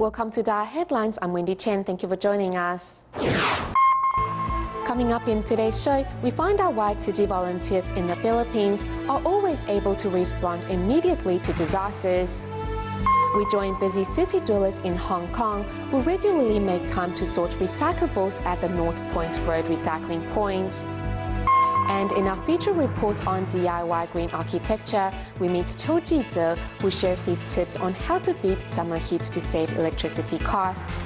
Welcome to DaAi Headlines. I'm Wendy Chen. Thank you for joining us. Coming up in today's show, we find out why Tzu Chi volunteers in the Philippines are always able to respond immediately to disasters. We join busy city dwellers in Hong Kong who regularly make time to sort recyclables at the North Point Road recycling point. And in our feature report on DIY green architecture, we meet Qiu Jizhe, who shares his tips on how to beat summer heat to save electricity costs.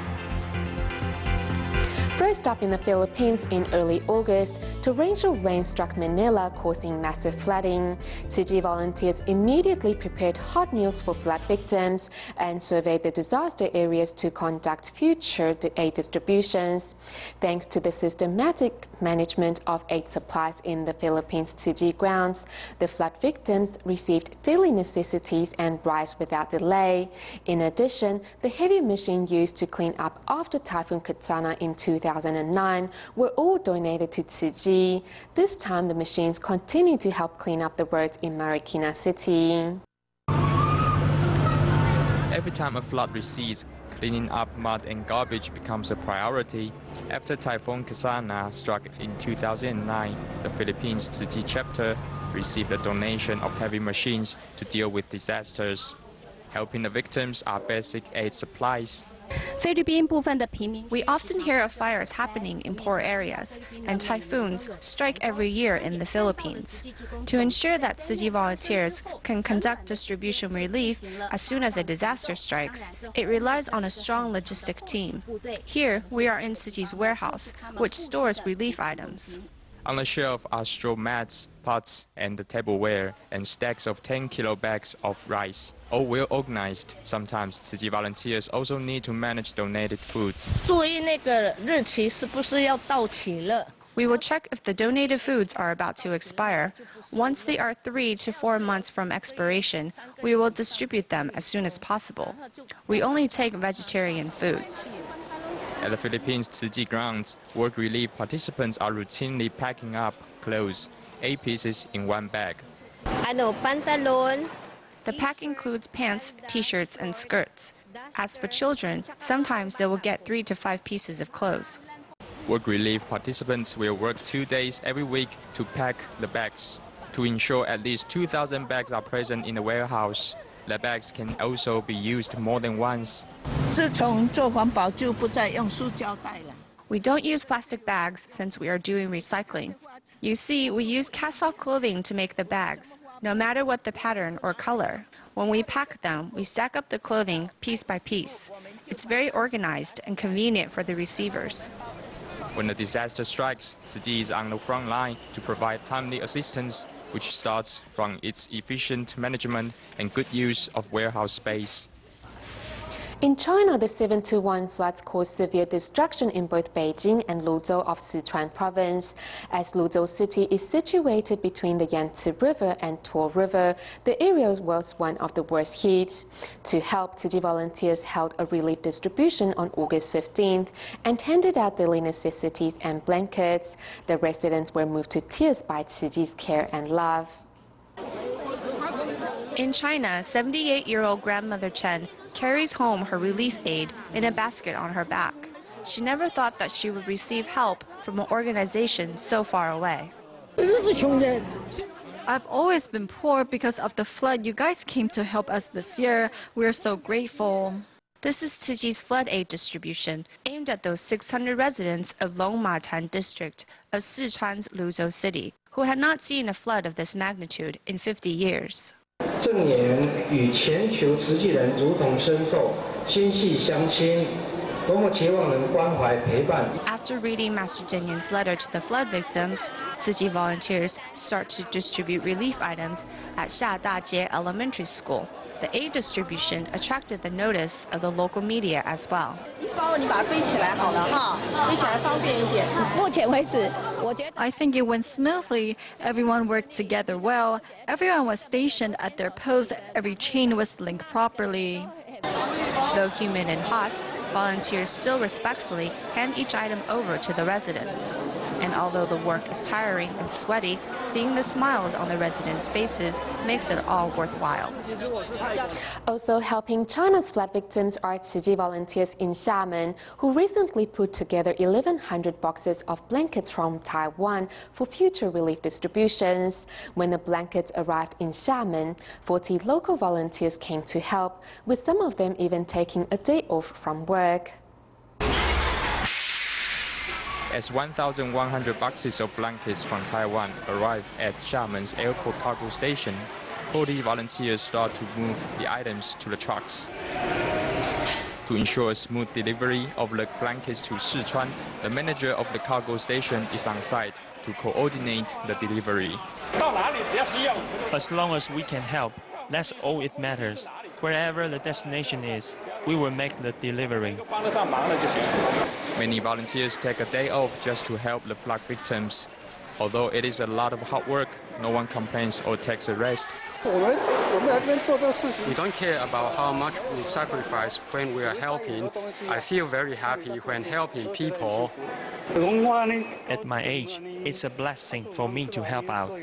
First up in the Philippines in early August, torrential rain struck Manila, causing massive flooding. Tzu Chi volunteers immediately prepared hot meals for flood victims and surveyed the disaster areas to conduct future aid distributions. Thanks to the systematic management of aid supplies in the Philippines Tzu Chi grounds, the flood victims received daily necessities and rice without delay. In addition, the heavy machine used to clean up after Typhoon Katsana in 2009 were all donated to Tzu Chi. This time, the machines continue to help clean up the roads in Marikina City. Every time a flood recedes, cleaning up mud and garbage becomes a priority. After Typhoon Katsana struck in 2009, the Philippines Tzu Chi chapter received a donation of heavy machines to deal with disasters. Helping the victims are basic aid supplies. We often hear of fires happening in poor areas, and typhoons strike every year in the Philippines. To ensure that Tzu Chi volunteers can conduct distribution relief as soon as a disaster strikes, it relies on a strong logistic team. Here, we are in Tzu Chi's warehouse, which stores relief items. On the shelf are straw mats, pots, and the tableware, and stacks of 10-kilo bags of rice. All well organized. Sometimes Tzu Chi volunteers also need to manage donated foods. We will check if the donated foods are about to expire. Once they are 3 to 4 months from expiration, we will distribute them as soon as possible. We only take vegetarian foods. At the Philippines Tzu Chi grounds, work relief participants are routinely packing up clothes, 8 pieces in one bag. The pack includes pants, t-shirts, and skirts. As for children, sometimes they will get 3 to 5 pieces of clothes. Work relief participants will work 2 days every week to pack the bags. To ensure at least 2,000 bags are present in the warehouse, the bags can also be used more than once. We don't use plastic bags since we are doing recycling. You see, we use cast-off clothing to make the bags, no matter what the pattern or color. When we pack them, we stack up the clothing piece by piece. It's very organized and convenient for the receivers. When the disaster strikes, Tzu Chi is on the front line to provide timely assistance, which starts from its efficient management and good use of warehouse space. In China, the 7.21 floods caused severe destruction in both Beijing and Luzhou of Sichuan province. As Luzhou city is situated between the Yangtze River and Tuo River, the area was one of the worst hit. To help, Tzu Chi volunteers held a relief distribution on August 15th and handed out daily necessities and blankets. The residents were moved to tears by Tzu Chi's care and love. In China, 78-year-old grandmother Chen carries home her relief aid in a basket on her back. She never thought that she would receive help from an organization so far away. I've always been poor because of the flood. You guys came to help us this year. We're so grateful. This is Tzu Chi's flood aid distribution, aimed at those 600 residents of Longmatan district of Sichuan's Luzhou city, who had not seen a flood of this magnitude in 50 years. After reading Master Zheng letter to the flood victims, Tzu Chi volunteers start to distribute relief items at Xia Elementary School. The aid distribution attracted the notice of the local media as well. I think it went smoothly. Everyone worked together well. Everyone was stationed at their post. Every chain was linked properly. Though humid and hot, volunteers still respectfully hand each item over to the residents. And although the work is tiring and sweaty, seeing the smiles on the residents' faces makes it all worthwhile. Also helping China's flood victims are Tzu Chi volunteers in Xiamen, who recently put together 1,100 boxes of blankets from Taiwan for future relief distributions. When the blankets arrived in Xiamen, 40 local volunteers came to help, with some of them even taking a day off from work. As 1,100 boxes of blankets from Taiwan arrive at Xiamen's airport cargo station, 40 volunteers start to move the items to the trucks. To ensure a smooth delivery of the blankets to Sichuan, the manager of the cargo station is on site to coordinate the delivery. As long as we can help, that's all it matters. Wherever the destination is, we will make the delivery. Many volunteers take a day off just to help the flood victims. Although it is a lot of hard work, no one complains or takes a rest. We don't care about how much we sacrifice when we are helping. I feel very happy when helping people. At my age, it's a blessing for me to help out.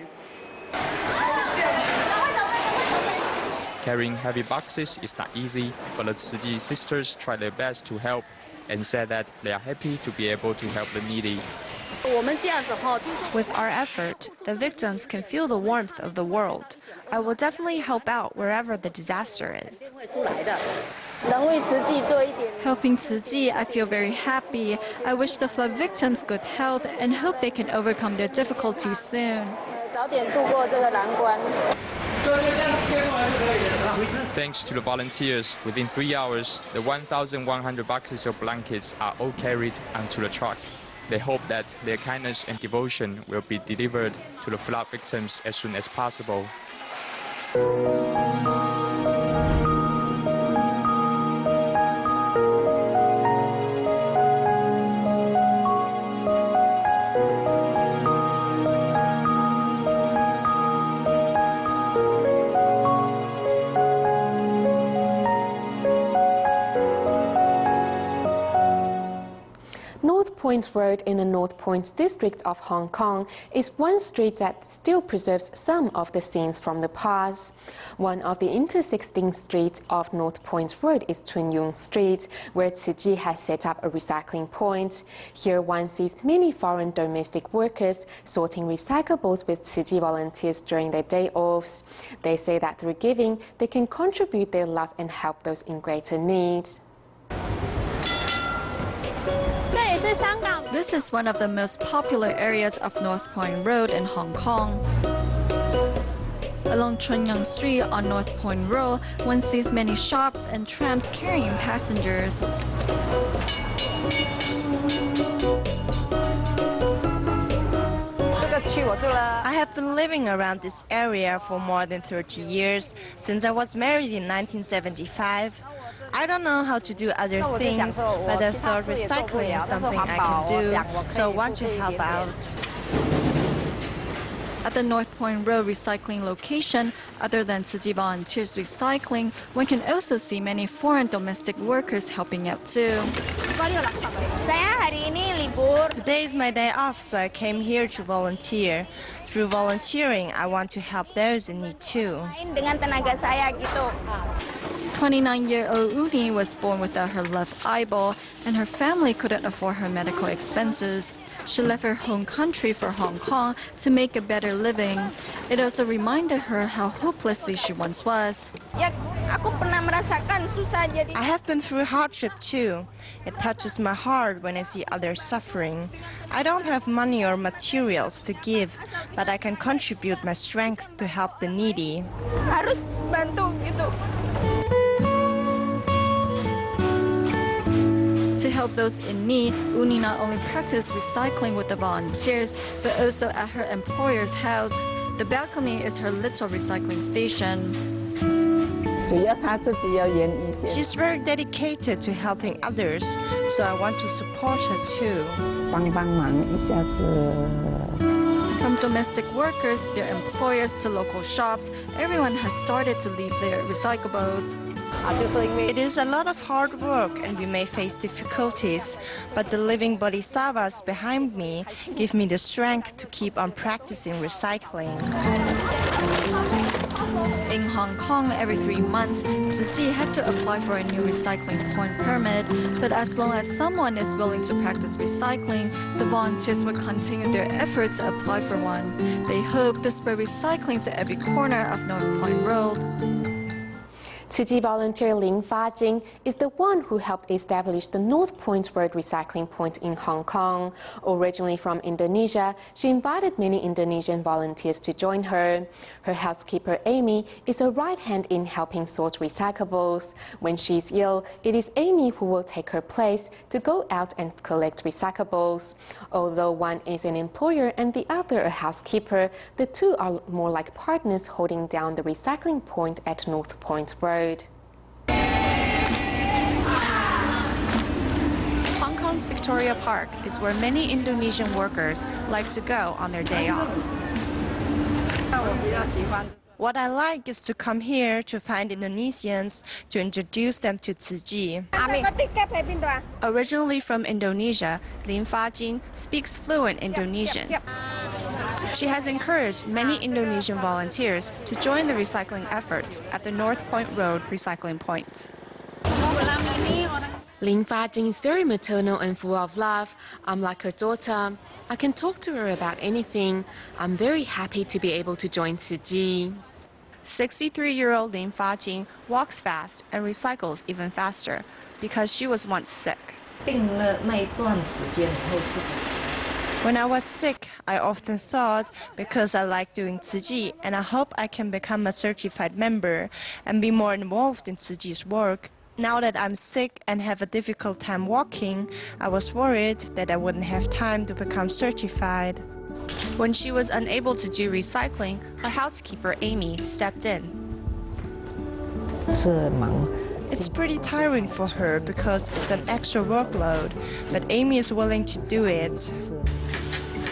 Carrying heavy boxes is not easy, but the Tzu Chi sisters try their best to help and said that they are happy to be able to help the needy. With our effort, the victims can feel the warmth of the world. I will definitely help out wherever the disaster is. Helping Tzu Chi, I feel very happy. I wish the flood victims good health and hope they can overcome their difficulties soon. Thanks to the volunteers, within 3 hours, the 1,100 boxes of blankets are all carried onto the truck. They hope that their kindness and devotion will be delivered to the flood victims as soon as possible. North Point Road in the North Point district of Hong Kong is one street that still preserves some of the scenes from the past. One of the intersecting streets of North Point Road is Chun Yung Street, where Tzu Chi has set up a recycling point. Here one sees many foreign domestic workers sorting recyclables with Tzu Chi volunteers during their day offs. They say that through giving, they can contribute their love and help those in greater need. This is one of the most popular areas of North Point Road in Hong Kong. Along Chun Yung Street on North Point Road, one sees many shops and trams carrying passengers. I have been living around this area for more than 30 years, since I was married in 1975. I don't know how to do other things, but I thought recycling is something I can do, so I want to help out. At the North Point Road recycling location, other than Tzu Chi volunteers recycling, one can also see many foreign domestic workers helping out too. Today is my day off, so I came here to volunteer. Through volunteering, I want to help those in need too. 29-year-old Uni was born without her left eyeball, and her family couldn't afford her medical expenses. She left her home country for Hong Kong to make a better living. It also reminded her how hopelessly she once was. I have been through hardship too. It touches my heart when I see others suffering. I don't have money or materials to give, but I can contribute my strength to help the needy. To help those in need, Uni not only practiced recycling with the volunteers, but also at her employer's house. The balcony is her little recycling station. She's very dedicated to helping others, so I want to support her too. From domestic workers, their employers to local shops, everyone has started to leave their recyclables. It is a lot of hard work and we may face difficulties, but the living bodhisattvas behind me give me the strength to keep on practicing recycling. In Hong Kong, every 3 months, Tzu Chi has to apply for a new recycling point permit. But as long as someone is willing to practice recycling, the volunteers will continue their efforts to apply for one. They hope to spread recycling to every corner of North Point Road. Tzu Chi volunteer Lin Fa-jing is the one who helped establish the North Point Road recycling point in Hong Kong. Originally from Indonesia, she invited many Indonesian volunteers to join her. Her housekeeper Amy is a right hand in helping sort recyclables. When she's ill, it is Amy who will take her place to go out and collect recyclables. Although one is an employer and the other a housekeeper, the two are more like partners holding down the recycling point at North Point Road. Hong Kong's Victoria Park is where many Indonesian workers like to go on their day off. What I like is to come here to find Indonesians to introduce them to Tzu Chi. Originally from Indonesia, Lin Fa-jing speaks fluent Indonesian. She has encouraged many Indonesian volunteers to join the recycling efforts at the North Point Road recycling point. Lin Fa-jing is very maternal and full of love. I'm like her daughter. I can talk to her about anything. I'm very happy to be able to join Tzu Chi. 63-year-old Lin Fa-jing walks fast and recycles even faster because she was once sick. When I was sick, I often thought, because I like doing Tzu Chi and I hope I can become a certified member and be more involved in Tzu Chi's work. Now that I'm sick and have a difficult time walking, I was worried that I wouldn't have time to become certified. When she was unable to do recycling, her housekeeper Amy stepped in. It's pretty tiring for her because it's an extra workload, but Amy is willing to do it.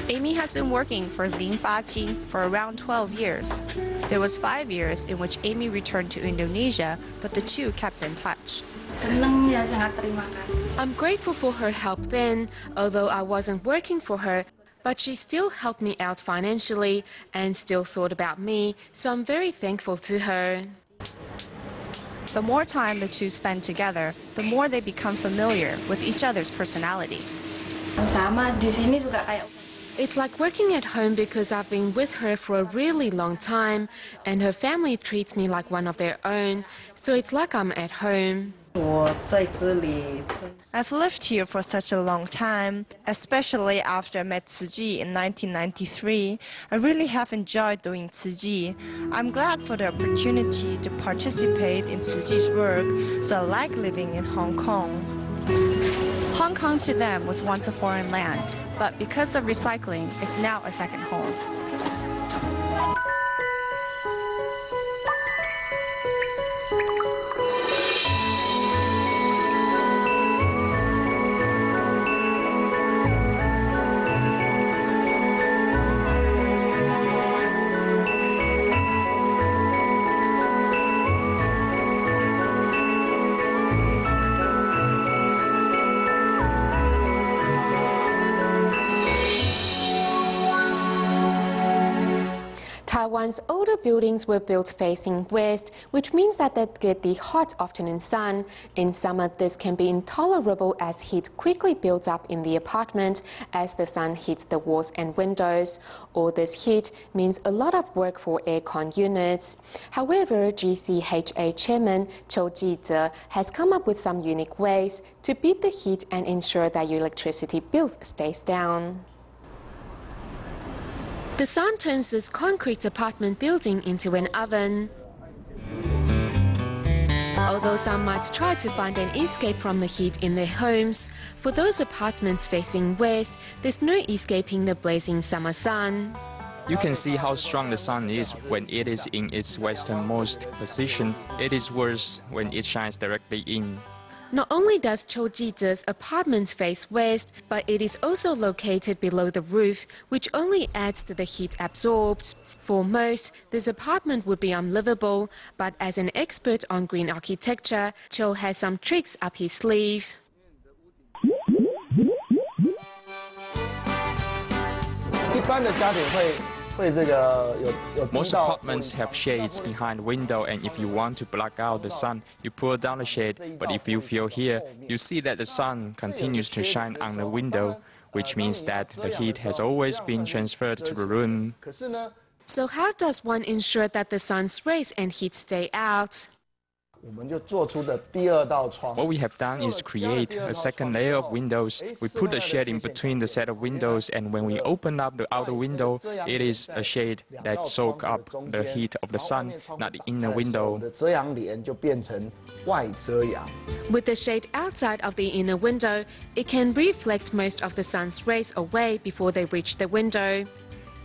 Amy has been working for Lin Fa-jing for around 12 years. There was 5 years in which Amy returned to Indonesia, but the two kept in touch. I'm grateful for her help then, although I wasn't working for her, but she still helped me out financially and still thought about me, so I'm very thankful to her. The more time the two spend together, the more they become familiar with each other's personality. It's like working at home because I've been with her for a really long time and her family treats me like one of their own, so it's like I'm at home. I've lived here for such a long time, especially after I met Tzu Chi in 1993. I really have enjoyed doing Tzu Chi. I'm glad for the opportunity to participate in Tzu Chi's work, so I like living in Hong Kong. Hong Kong to them was once a foreign land, but because of recycling, it's now a second home. Taiwan's older buildings were built facing west, which means that they get the hot afternoon sun. In summer, this can be intolerable as heat quickly builds up in the apartment as the sun hits the walls and windows. All this heat means a lot of work for aircon units. However, GCHA chairman Chou Ji-ze has come up with some unique ways to beat the heat and ensure that your electricity bills stays down. The sun turns this concrete apartment building into an oven. Although some might try to find an escape from the heat in their homes, for those apartments facing west, there's no escaping the blazing summer sun. You can see how strong the sun is when it is in its westernmost position. It is worse when it shines directly in. Not only does Cho Ji-ze's apartment face west, but it is also located below the roof, which only adds to the heat absorbed. For most, this apartment would be unlivable, but as an expert on green architecture, Cho has some tricks up his sleeve. Most apartments have shades behind the window, and if you want to block out the sun, you pull down the shade. But if you feel here, you see that the sun continues to shine on the window, which means that the heat has always been transferred to the room. So how does one ensure that the sun's rays and heat stay out? What we have done is create a second layer of windows. We put a shade in between the set of windows, and when we open up the outer window, it is a shade that soaks up the heat of the sun, not the inner window. With the shade outside of the inner window, it can reflect most of the sun's rays away before they reach the window.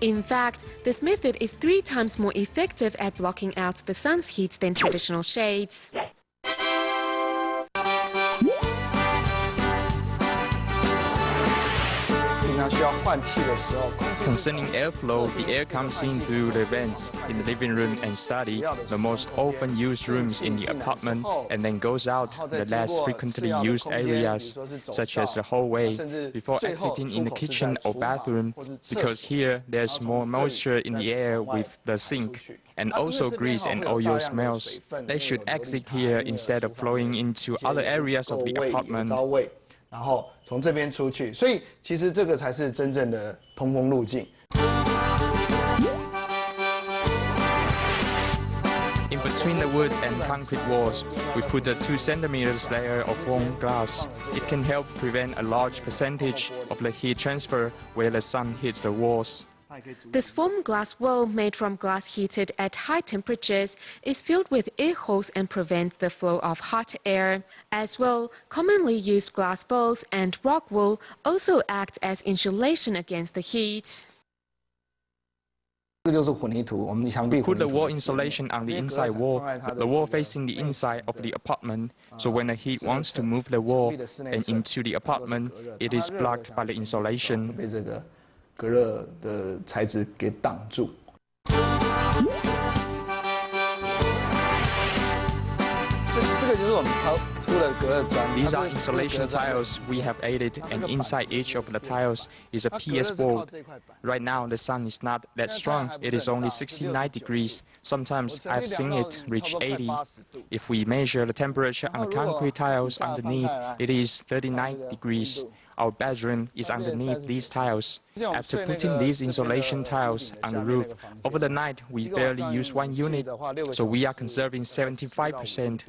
In fact, this method is 3 times more effective at blocking out the sun's heat than traditional shades. Concerning airflow, the air comes in through the vents in the living room and study, the most often used rooms in the apartment, and then goes out the less frequently used areas, such as the hallway, before exiting in the kitchen or bathroom, because here there's more moisture in the air with the sink, and also grease and oil smells. They should exit here instead of flowing into other areas of the apartment. 然后从这边出去，所以其实这个才是真正的通风路径。In between the wood and concrete walls, we put a 2 cm layer of foam glass. It can help prevent a large percentage of the heat transfer where the sun hits the walls. This foam glass wall, made from glass heated at high temperatures, is filled with air holes and prevents the flow of hot air. As well, commonly used glass balls and rock wool also act as insulation against the heat. We put the wall insulation on the inside wall, the wall facing the inside of the apartment, so when the heat wants to move the wall and into the apartment, it is blocked by the insulation. 隔热的材质给挡住。这个就是我们铺的隔热砖。These are insulation tiles we have added, and inside each of the tiles is a PS board. Right now, the sun is not that strong. It is only 69 degrees. Sometimes I've seen it reach 80. If we measure the temperature on the concrete tiles underneath, it is 39 degrees. Our bedroom is underneath these tiles. After putting these insulation tiles on the roof, over the night we barely use 1 unit, so we are conserving 75%.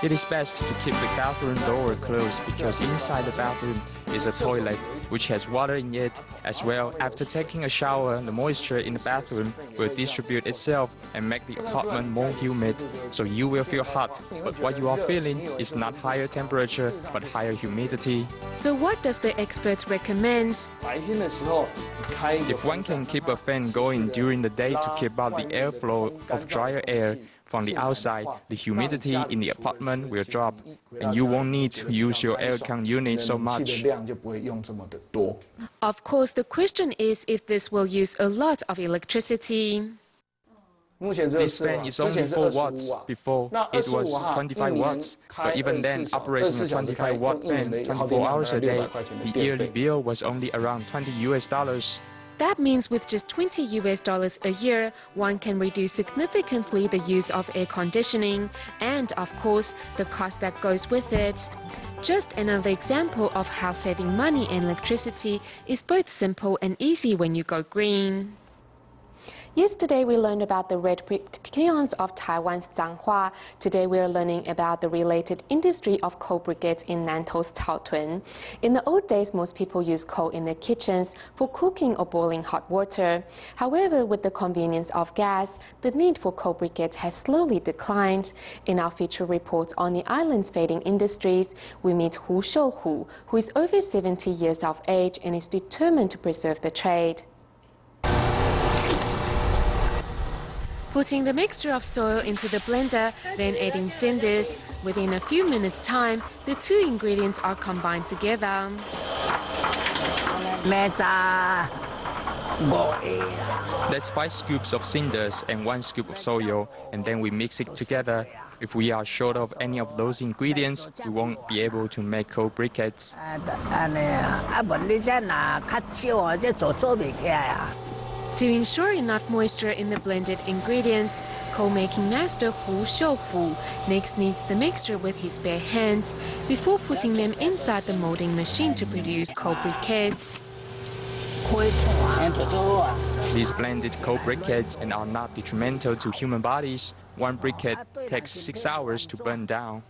It is best to keep the bathroom door closed because inside the bathroom is a toilet which has water in it. As well, after taking a shower, the moisture in the bathroom will distribute itself and make the apartment more humid, so you will feel hot. But what you are feeling is not higher temperature, but higher humidity. So what does the expert recommend? If one can keep a fan going during the day to keep out the airflow of drier air from the outside, the humidity in the apartment will drop, and you won't need to use your aircon unit so much. Of course, the question is if this will use a lot of electricity. This fan is only 4 watts. Before, it was 25 watts. But even then, operating a 25-watt fan 24 hours a day, the yearly bill was only around $20. That means with just $20 a year, one can reduce significantly the use of air conditioning and, of course, the cost that goes with it. Just another example of how saving money and electricity is both simple and easy when you go green. Yesterday we learned about the red brick kilns of Taiwan's Zhanghua. Today we are learning about the related industry of coal briquettes in Nantou's Caotun. In the old days, most people used coal in their kitchens for cooking or boiling hot water. However, with the convenience of gas, the need for coal briquettes has slowly declined. In our feature report on the island's fading industries, we meet Hu Shouhu, who is over 70 years of age and is determined to preserve the trade. Putting the mixture of soil into the blender, then adding cinders. Within a few minutes' time, the two ingredients are combined together. That's 5 scoops of cinders and 1 scoop of soil, and then we mix it together. If we are short of any of those ingredients, we won't be able to make cold briquettes. To ensure enough moisture in the blended ingredients, coal-making master Hu Shouhu next kneads the mixture with his bare hands before putting them inside the molding machine to produce coal briquettes. These blended coal briquettes are not detrimental to human bodies. 1 briquette takes 6 hours to burn down.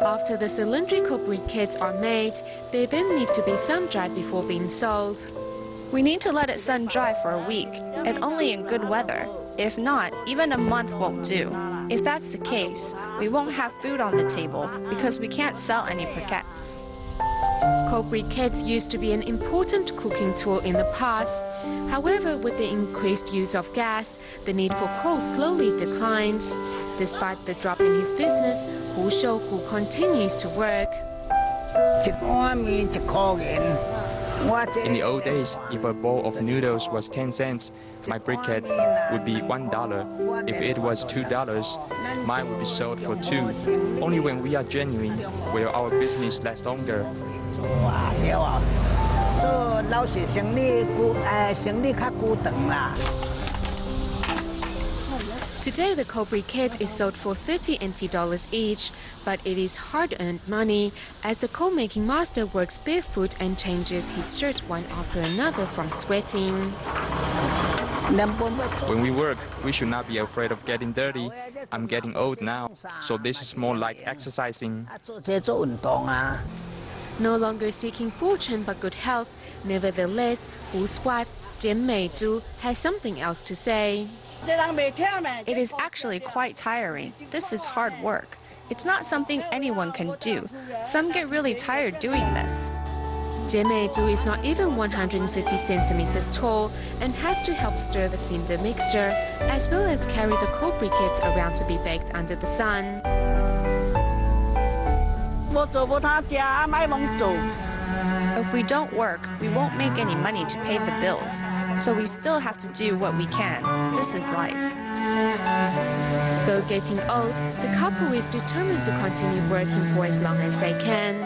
After the cylindrical briquettes are made, they then need to be sun-dried before being sold. We need to let it sun dry for a week, and only in good weather. If not, even a month won't do. If that's the case, we won't have food on the table because we can't sell any briquettes. Coal briquettes used to be an important cooking tool in the past. However, with the increased use of gas, the need for coal slowly declined. Despite the drop in his business, Hu Shouhu continues to work. In the old days, if a bowl of noodles was 10 cents, my briquette would be $1. If it was $2, mine would be sold for $2. Only when we are genuine will our business last longer. Today, the coal briquette is sold for 30 NT dollars each, but it is hard-earned money as the coal-making master works barefoot and changes his shirt one after another from sweating. When we work, we should not be afraid of getting dirty. I'm getting old now, so this is more like exercising. No longer seeking fortune but good health, nevertheless, Hu's wife, Jian Meizhu, has something else to say. It is actually quite tiring. This is hard work. It's not something anyone can do. Some get really tired doing this. Jian Meizhu is not even 150 centimeters tall and has to help stir the cinder mixture, as well as carry the coal briquettes around to be baked under the sun. If we don't work, we won't make any money to pay the bills. So we still have to do what we can. This is life. Though getting old, the couple is determined to continue working for as long as they can.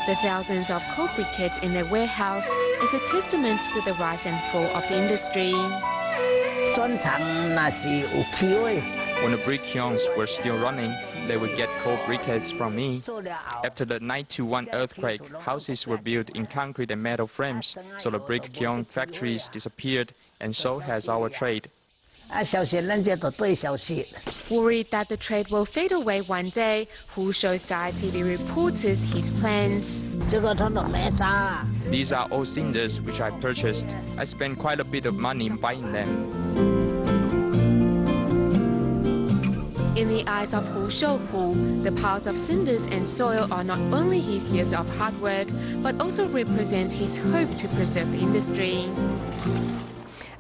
The thousands of coal briquettes in their warehouse is a testament to the rise and fall of the industry. When the brick kilns were still running, they would get coal briquettes from me. After the 9/21 earthquake, houses were built in concrete and metal frames, so the brick kiln factories disappeared, and so has our trade. Worried that the trade will fade away one day, Hu shows DaAi TV reporters his plans. These are all cinders which I purchased. I spent quite a bit of money in buying them. In the eyes of Hu Shouhu, the piles of cinders and soil are not only his years of hard work, but also represent his hope to preserve the industry.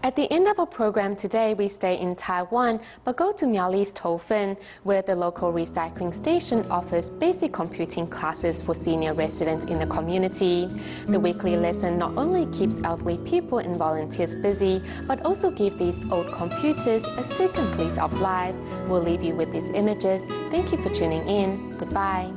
At the end of our program today, we stay in Taiwan, but go to Miaoli's Toufen, where the local recycling station offers basic computing classes for senior residents in the community. The weekly lesson not only keeps elderly people and volunteers busy, but also gives these old computers a second lease of life. We'll leave you with these images. Thank you for tuning in. Goodbye.